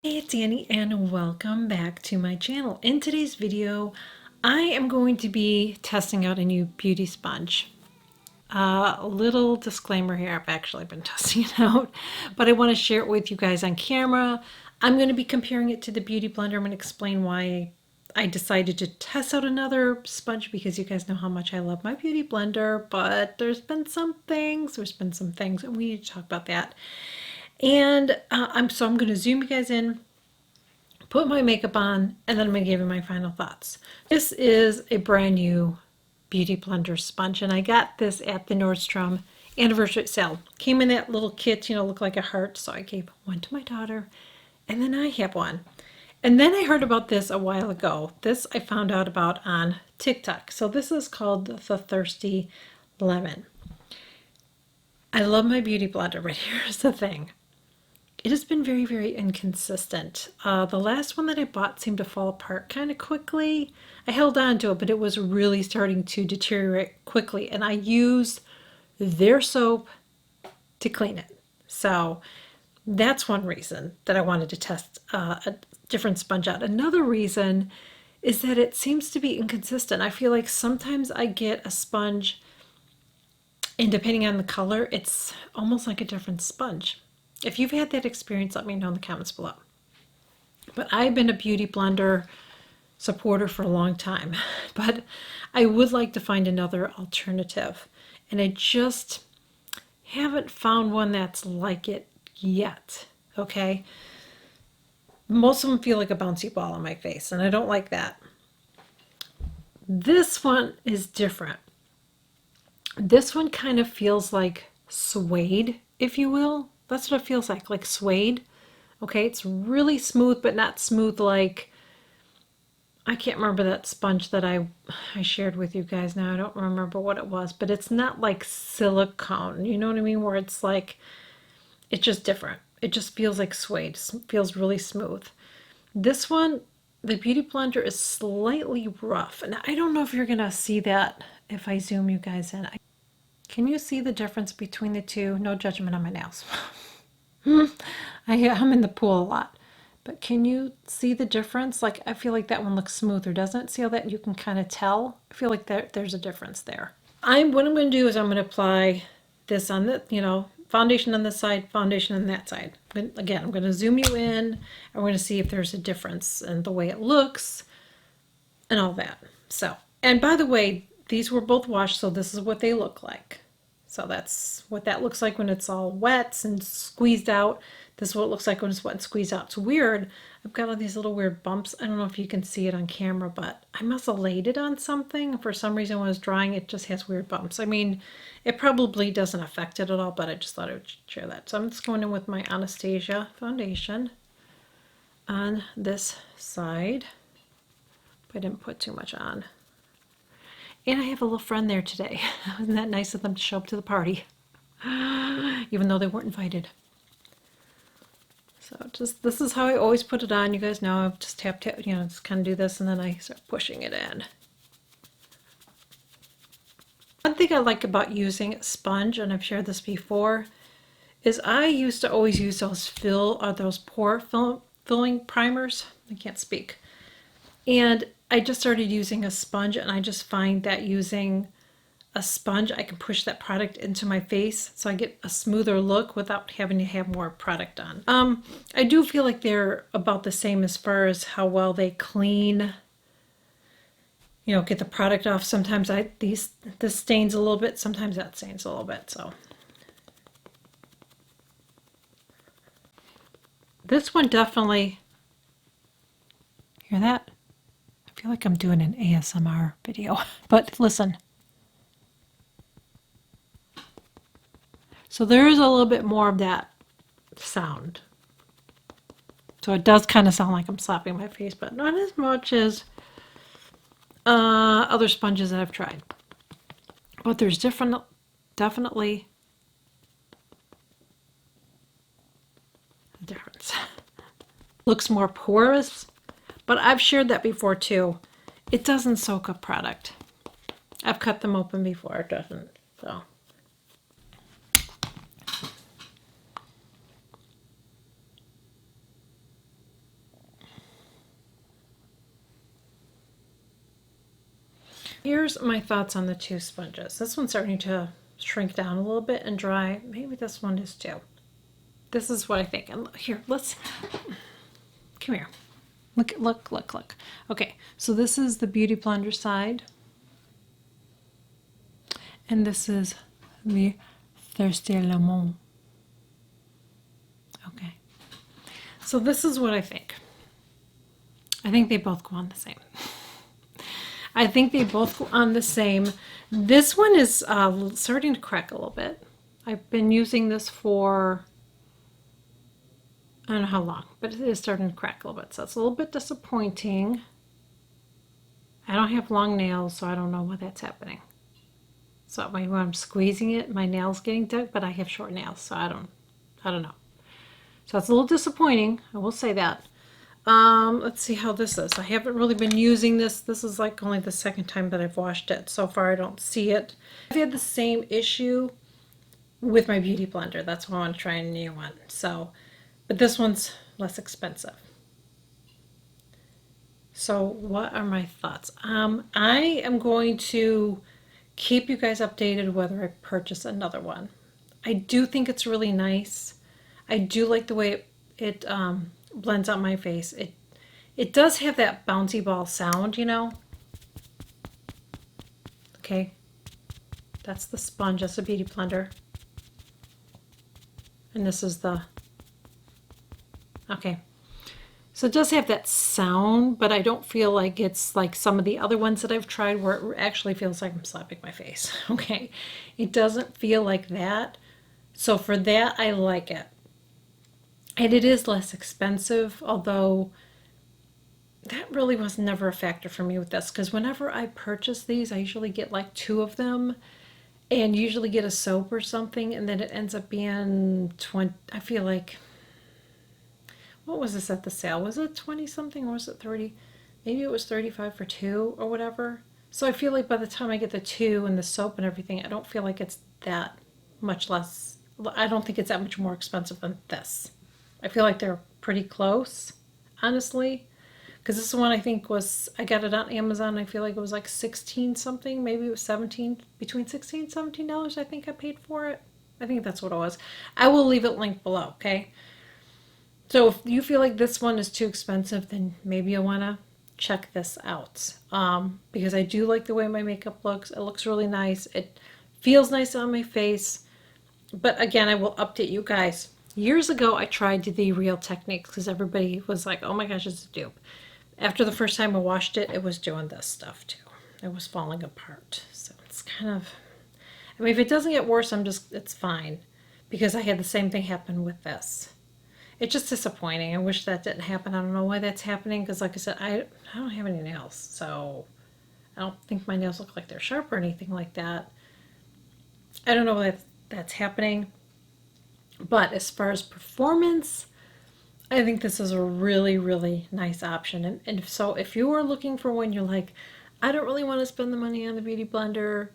Hey, it's Annie and welcome back to my channel. In today's video, I am going to be testing out a new beauty sponge. A little disclaimer here, I've actually been testing it out, but I want to share it with you guys on camera. I'm going to be comparing it to the Beauty Blender. I'm going to explain why I decided to test out another sponge because you guys know how much I love my Beauty Blender, but there's been some things, and we need to talk about that. And I'm going to zoom you guys in, put my makeup on, and then I'm going to give you my final thoughts. This is a brand new Beauty Blender sponge, and I got this at the Nordstrom anniversary sale. Came in that little kit, looked like a heart, so I gave one to my daughter, and then I have one. And then I heard about this a while ago. This I found out about on TikTok. So this is called the Thirsty Lemon. I love my Beauty Blender, but here's the thing. It has been very, very inconsistent. The last one that I bought seemed to fall apart kind of quickly. I held on to it, but it was really starting to deteriorate quickly. And I use their soap to clean it. So that's one reason that I wanted to test a different sponge out. Another reason is that it seems to be inconsistent. I feel like sometimes I get a sponge, and depending on the color, it's almost like a different sponge. If you've had that experience, let me know in the comments below. But I've been a Beauty Blender supporter for a long time, but I would like to find another alternative. And I just haven't found one that's like it yet, okay? Most of them feel like a bouncy ball on my face, and I don't like that. This one is different. This one kind of feels like suede, if you will. That's what it feels like suede. Okay, it's really smooth, but not smooth like, I can't remember that sponge that I shared with you guys now. I don't remember what it was, but it's not like silicone. You know what I mean? Where it's like, it's just different. It just feels like suede. It feels really smooth. This one, the Beauty Blender is slightly rough. And I don't know if you're going to see that if I zoom you guys in. Can you see the difference between the two? No judgment on my nails. I'm in the pool a lot. But can you see the difference? Like, I feel like that one looks smoother, doesn't it? See how that you can kind of tell? I feel like there's a difference there. What I'm going to do is I'm going to apply this on the, foundation on this side, foundation on that side. Again, I'm going to zoom you in, and we're going to see if there's a difference in the way it looks and all that. So, and by the way, these were both washed, so this is what they look like. So that's what that looks like when it's all wet and squeezed out. This is what it looks like when it's wet and squeezed out. It's weird. I've got all these little weird bumps. I don't know if you can see it on camera, but I must have laid it on something. For some reason, when I was drying, it just has weird bumps. I mean, it probably doesn't affect it at all, but I just thought I would share that. So I'm just going in with my Anastasia foundation on this side. I didn't put too much on. And I have a little friend there today. Isn't that nice of them to show up to the party? Even though they weren't invited. So this is how I always put it on. You guys know I've just tap, just kind of do this and then I start pushing it in. One thing I like about using a sponge, and I've shared this before, is I used to always use those pore filling primers. I can't speak. And I just started using a sponge, and I just find that using a sponge, I can push that product into my face so I get a smoother look without having to have more product on. I do feel like they're about the same as far as how well they clean, get the product off. Sometimes this stains a little bit, sometimes that stains a little bit. So this one definitely, hear that? I feel like I'm doing an ASMR video, but listen. So there is a little bit more of that sound. So it does kind of sound like I'm slapping my face, but not as much as other sponges that I've tried. But there's definitely a difference. Looks more porous, but I've shared that before too. It doesn't soak up product. I've cut them open before, it doesn't. So. Here's my thoughts on the two sponges. This one's starting to shrink down a little bit and dry. Maybe this one is too. This is what I think. And here, let's come here. Look, look, look, look. Okay, so this is the Beauty Blender side. And this is the Thirsty Lemon. Okay. So this is what I think. I think they both go on the same. I think they both go on the same. This one is starting to crack a little bit. I've been using this for, I don't know how long, but it is starting to crack a little bit. So it's a little bit disappointing. I don't have long nails, so I don't know why that's happening. So when I'm squeezing it, my nail's getting dug, but I have short nails, so I don't know. So it's a little disappointing, I will say that. Let's see how this is. I haven't really been using this. This is like only the second time that I've washed it. So far I don't see it. I've had the same issue with my Beauty Blender. That's why I want to try a new one. So, but this one's less expensive. So what are my thoughts? I am going to keep you guys updated whether I purchase another one. I do think it's really nice. I do like the way it blends out my face. It does have that bouncy ball sound, you know. Okay, that's the sponge. That's a Beauty Blender. And this is the, okay. So it does have that sound, but I don't feel like it's like some of the other ones that I've tried where it actually feels like I'm slapping my face. Okay, it doesn't feel like that. So for that, I like it. And it is less expensive, although that really was never a factor for me with this, because whenever I purchase these, I usually get like 2 of them and usually get a soap or something, and then it ends up being 20, I feel like, what was this at the sale? Was it 20 something or was it 30? Maybe it was 35 for 2 or whatever. So I feel like by the time I get the 2 and the soap and everything, I don't feel like it's that much less. I don't think it's that much more expensive than this. I feel like they're pretty close, honestly. Because this one I think was, I got it on Amazon. I feel like it was like 16 something. Maybe it was 17, between 16 and $17 I think I paid for it. I think that's what it was. I will leave it linked below, okay? So if you feel like this one is too expensive, then maybe you'll want to check this out. Because I do like the way my makeup looks. It looks really nice. It feels nice on my face. But again, I will update you guys. Years ago, I tried the Real Techniques because everybody was like, oh my gosh, it's a dupe. After the first time I washed it, it was doing this stuff too. It was falling apart. So it's kind of, I mean, if it doesn't get worse, it's fine. Because I had the same thing happen with this. It's just disappointing. I wish that didn't happen. I don't know why that's happening because, like I said, I don't have any nails. So I don't think my nails look like they're sharp or anything like that. I don't know why that's happening. But as far as performance, I think this is a really, really nice option. And so if you are looking for one, you're like, I don't really want to spend the money on the Beauty Blender.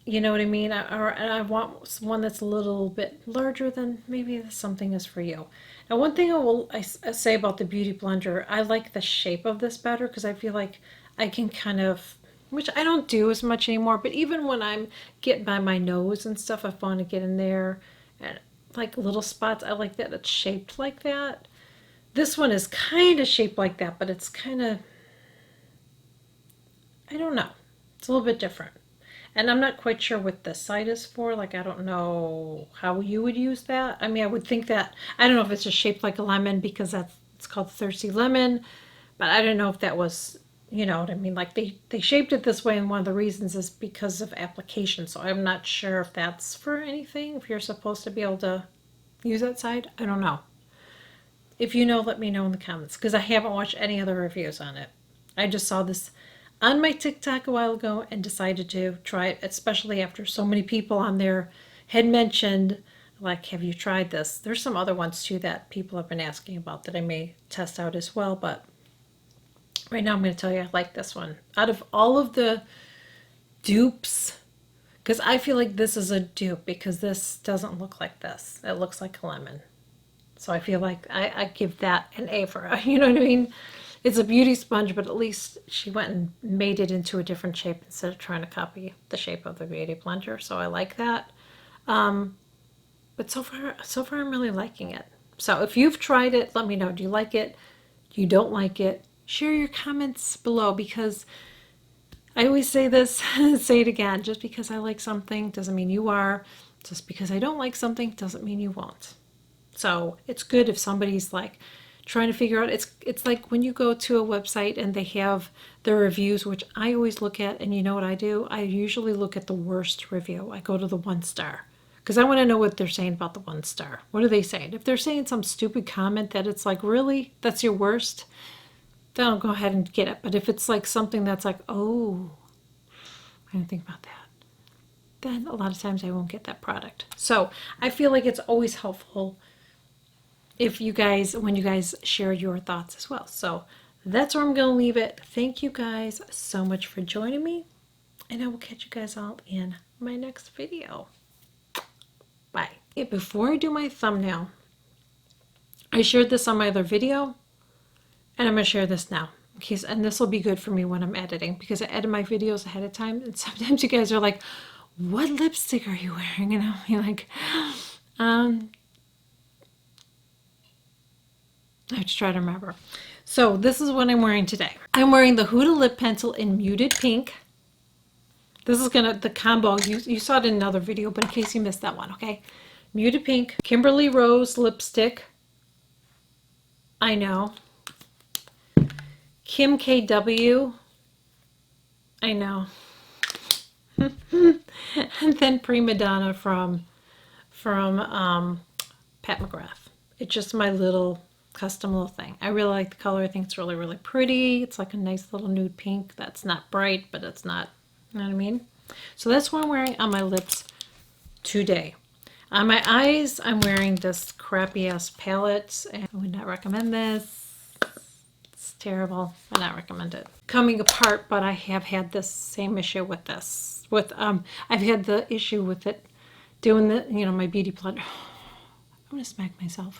You know what I mean? Or I want one that's a little bit larger, than maybe something is for you. Now, one thing I say about the Beauty Blender, I like the shape of this better because I feel like I can kind of, which I don't do as much anymore, but even when I'm getting by my nose and stuff, I want to get in there and like little spots. I like that it's shaped like that. This one is kind of shaped like that, but it's kind of, I don't know. It's a little bit different. And I'm not quite sure what this side is for. Like, I don't know how you would use that. I mean, I would think that, I don't know if it's just shaped like a lemon because it's called Thirsty Lemon. But I don't know if that was, you know what I mean? Like, they shaped it this way, and one of the reasons is because of application. So I'm not sure if that's for anything, if you're supposed to be able to use that side. I don't know. If you know, let me know in the comments because I haven't watched any other reviews on it. I just saw this on my TikTok a while ago and decided to try it, especially after so many people on there had mentioned, like, have you tried this? There's some other ones too that people have been asking about that I may test out as well, but right now I'm going to tell you I like this one. Out of all of the dupes, because I feel like this is a dupe because this doesn't look like this. It looks like a lemon. So I feel like I give that an A for, you know what I mean? it's a beauty sponge, but at least she went and made it into a different shape instead of trying to copy the shape of the beauty plunger. So I like that. But so far I'm really liking it. So if you've tried it, let me know. Do you like it? Do you don't like it? Share your comments below, because I always say this, say it again, just because I like something doesn't mean you are. Just because I don't like something doesn't mean you won't. So it's good if somebody's like trying to figure out, it's like when you go to a website and they have their reviews, which I always look at, and you know what I do? I usually look at the worst review. I go to the 1 star because I want to know what they're saying about the 1 star. What are they saying? If they're saying some stupid comment that it's like, really? That's your worst? Then I'll go ahead and get it. But if it's like something that's like, oh, I didn't think about that, then a lot of times I won't get that product. So I feel like it's always helpful if you guys, when you guys share your thoughts as well. So that's where I'm going to leave it. Thank you guys so much for joining me, and I will catch you guys all in my next video. Bye. Before I do my thumbnail, I shared this on my other video, and I'm going to share this now. And this will be good for me when I'm editing, because I edit my videos ahead of time, and sometimes you guys are like, what lipstick are you wearing? And I'll be like, I have to try to remember. So this is what I'm wearing today. I'm wearing the Huda lip pencil in Muted Pink. This is the combo. You saw it in another video, but in case you missed that one, okay? Muted Pink, Kimberly Rose lipstick. I know. Kim KW. I know. And then Prima Donna from Pat McGrath. It's just my little custom little thing. I really like the color. I think it's really, really pretty. It's like a nice little nude pink that's not bright, but it's not, you know what I mean? So that's what I'm wearing on my lips today. On my eyes, I'm wearing this crappy ass palette, and I would not recommend this. It's terrible. I would not recommend it. Coming apart, but I have had this same issue with this. I've had the issue with it doing the, my beauty plunger. I'm gonna smack myself.